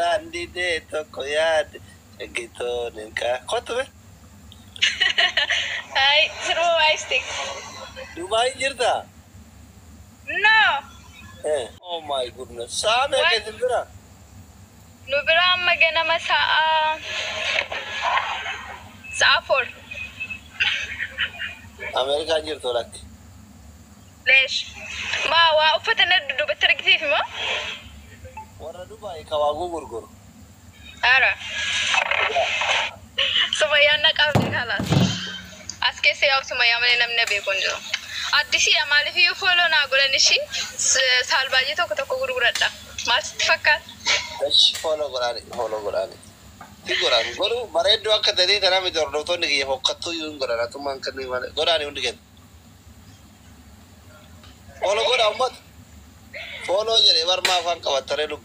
garandi de toko yaad gito ninka khotbe Hi, through I stick. Dubai jirta No. Oh my goodness sabe ke tindra Nubira magana saa 4. America jirto lak ليش؟ ما وقفت أنا دوبتر كثير ما؟ ورا Dubai kawagu gurgur أرى. سمايا نكابل خلاص. أسكت سياق سمايا من نبي كونجو. أديسي أمالي فيو فولو ناقول نشي سالباجي توك غرورة. ما تفكر. ايش فولو قراني Goran, goru bare dua kateri tera mi dor doktor nigi ho kattu yun gorana tu man kanni mane gorani undi gen follow gora ummat follow jere war ma fan ka watare lu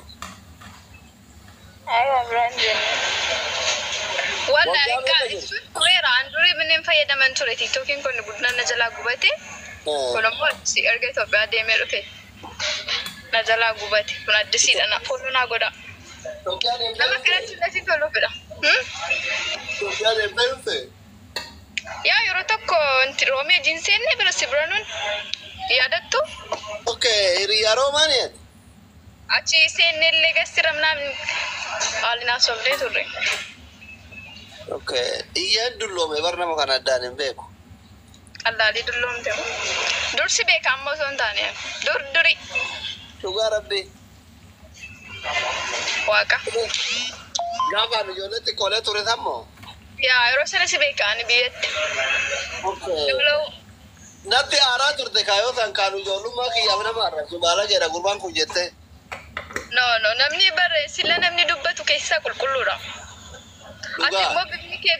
أيوة برانجين والله كان غير عن دوري من فايدة من توري تيك توكين كنا بدنا نجلا قبتي كنا مول سي أرجع توبي أدي ميروكي نجلا قبتي كنا دسيل أنا فولو ناقودا لما كانت تلاتي فولو بدا يا يروتوكو انت رومي جنسين بلا سبرانون يادتو Okay, Ria Romanian. أشي سين اللي قصير منا من علينا سولي توري Okay, iya dulu me warna makan ada nih beku. الله لي دلهم تم دور سبي كم بسون تانية دوري Juga Rabbi. واقع Gapa nih jualnya ti kole turisamo. يا يروسنا سبي كان بيت Okay. دولو Nanti arah tur te kayo san kanu jolu ma ki yamna marra. Subala jera gurban ku jette. no namni bare sila namni dubbatu keessa qulqulluudha ati immoo bifni kee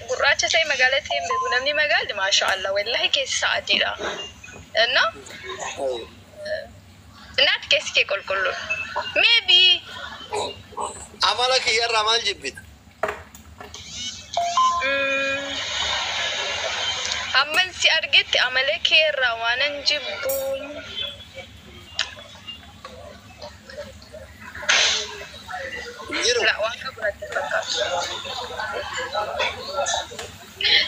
gurraacha ta'e magaala ta'e hin beeku namni magaalli maasha Allah wallahi keessa adiidha no naat keessi kee qulqulluudha maybe Amala ki yarra mal jibbit. amman si argetti amala kee irraa waanan jibbu Jiru. لا واقع براتي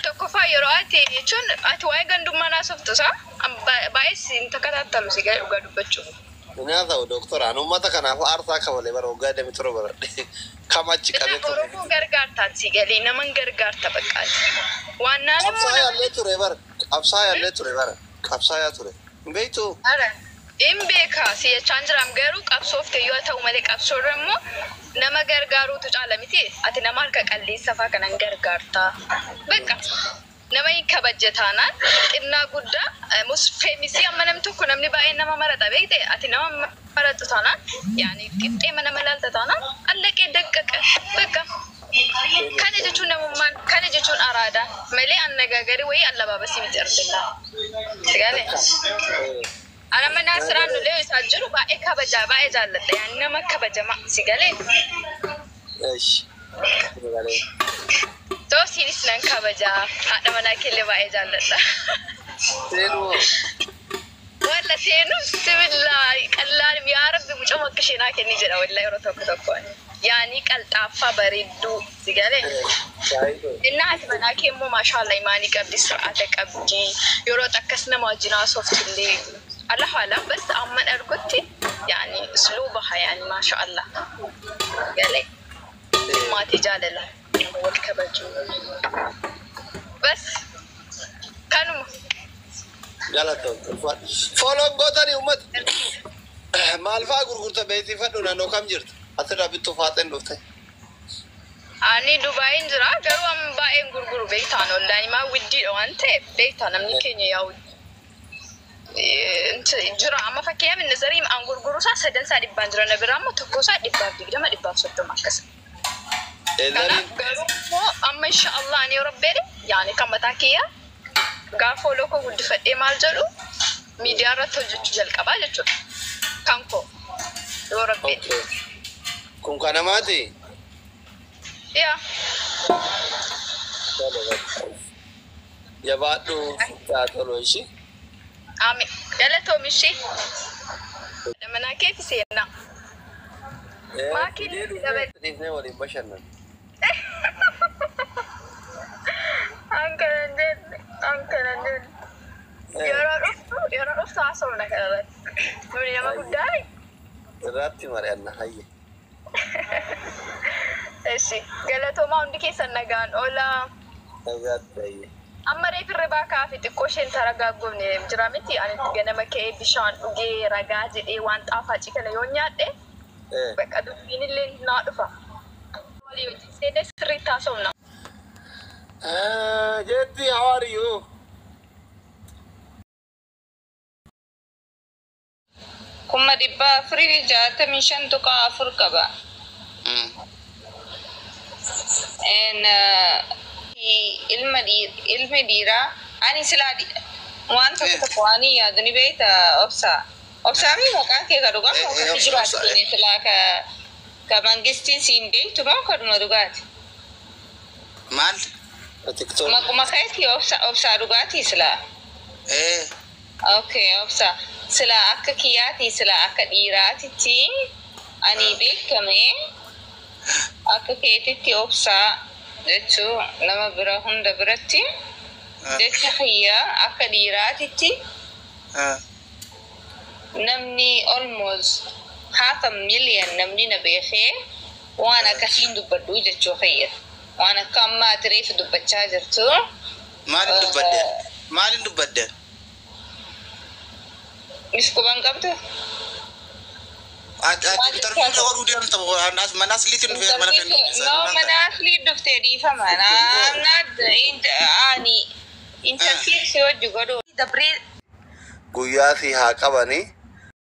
tokkoffaa yeroo ati jechuun ati waa'ee gandummaa naasoftu isaa baay'ee inta katattalu si ga'e dhugaa dubbachuuf. Ina tahu dokter anu mata kanaaf aarsaa kabale bara ogaa demi turo bara. Kamachi qabe Isa Oromoo gargaartaati si galee naman gargaarta baqqaati. Waan naannoo Absaa yaallee ture bara. Absaa yaa ture. Beektu. Ara in beekaa si jechaan jiraam garuu qabsoofte yoo ta'u malee qabsoorra immoo nama gargaaruutu caala miti ati nama harka qalleessa fa'aa kanan gargaartaa. Bakka nama hin kabajjataanaan xinnaa guddaa feemisii amma namni tokko namni baay'een nama marata beekte ati nama maratu taanaan yaani qixxeema nama laalta taanaan allaqee daqqaqa bakka kana jechuun namummaan kana jechuun araadaa malee annagaagarii wayii allabaabasii miti ardillaa sigaalee ana mana siraan nulee isaa jiru baay'ee kabajaa baay'ee jaalladha yaani nama kabajama sigalee to sinis nan kabajaa haadha manaa keellee baay'ee jaalladha walla seenu sibiilaa qallaan yaa rabbi mucama akka isheenaa kenni jedha walla yeroo tokkoon yaani qalxaaffaa bareedduu sigalee innaa ati manaa kee immoo maashaallah imaanii qabdi sir'aata qabdi yeroo akkas nama wajjinaa sooftillee Allahu alam bas amman argutti yaani usluubaha yaani maashaallah galee maatii jaalala wal kabaju bas kanuma Galata. Follow gotani ummat. Malfa gurgurta beeti fadhu naannoo kam jirtu? Asirraa bittu faaxeen dhufte. Ani Dubai jira garuu amma baay'een gurguru beektaan online maa widdiidha waan ta'eef beektaa namni keenya yaa jira amma fakkeenyaaf inni zarii aan gurguru isaa 900 jira na biraa immoo tokko isaa 120 akkas. Kanaaf garuu immoo amma inshaallah ani yoo rabbeedhe yaani kan mataa kiyyaa gaafa olokoo guddifadhee maal jedhu miidiyaa irratti hojjechuu jalqabaa jechuudha. Kan koo yoo rabbeedhe. Kun kana maati? Yaa. Jabaadhu yaa toloo ishii. Ame galatoomi ishii. Manaa keefi seenaa. Maakiin dabal. Dhiifnee waliin bashannan. Angkanan din. Yeroo dhuftu haasofna kanarratti. Nuni nama guddaa. Irratti mari'anna hayye. Eshi galatoomaa hundi keessan nagaan oolaa. Nagaatti hayye. Amma reef irribaa kaafi xiqqoo isheen taragaaggoofne jira miti ani ganama ka'ee bishaan dhugee ragaa jedhee waan xaafaa cikala yoo nyaadhe bakka dubbiin illee naa dhufa. Walii wajjin seenee sirriitti haasofna. Jetti, how are you? Kuma dhibba afurii 65 tuqaa 4 qaba. Ilmi dhiiraa ani silaa waan tokko ani yaadu ni beekta obsaa mi maqaan kee ka dhugaa moo jiraatti silaa ka mangistiin siin beektu moo kaduma dhugaati? Maal? Maquma keetti obsaa dhugaati silaa? Okay, obsaa. Sila akka kiyyaati sila akka dhiiraatitti ani beekame akka keetitti obsaa jechuu nama bira hunda biratti jecha kiyya akka dhiiraatitti namni almost 500,000 namni na beekee waan akkasiin dubbadhu jechuu kiyya waan akka amma ati reefu dubbachaa jirtu. Maalin dubbadde? Iskuban qabdu? Manas liitiin dhufee mana kan no, manas liit dhuftee dhiifama. Ani interfiirsi hojii godhu. Guyyaa si haa qabanii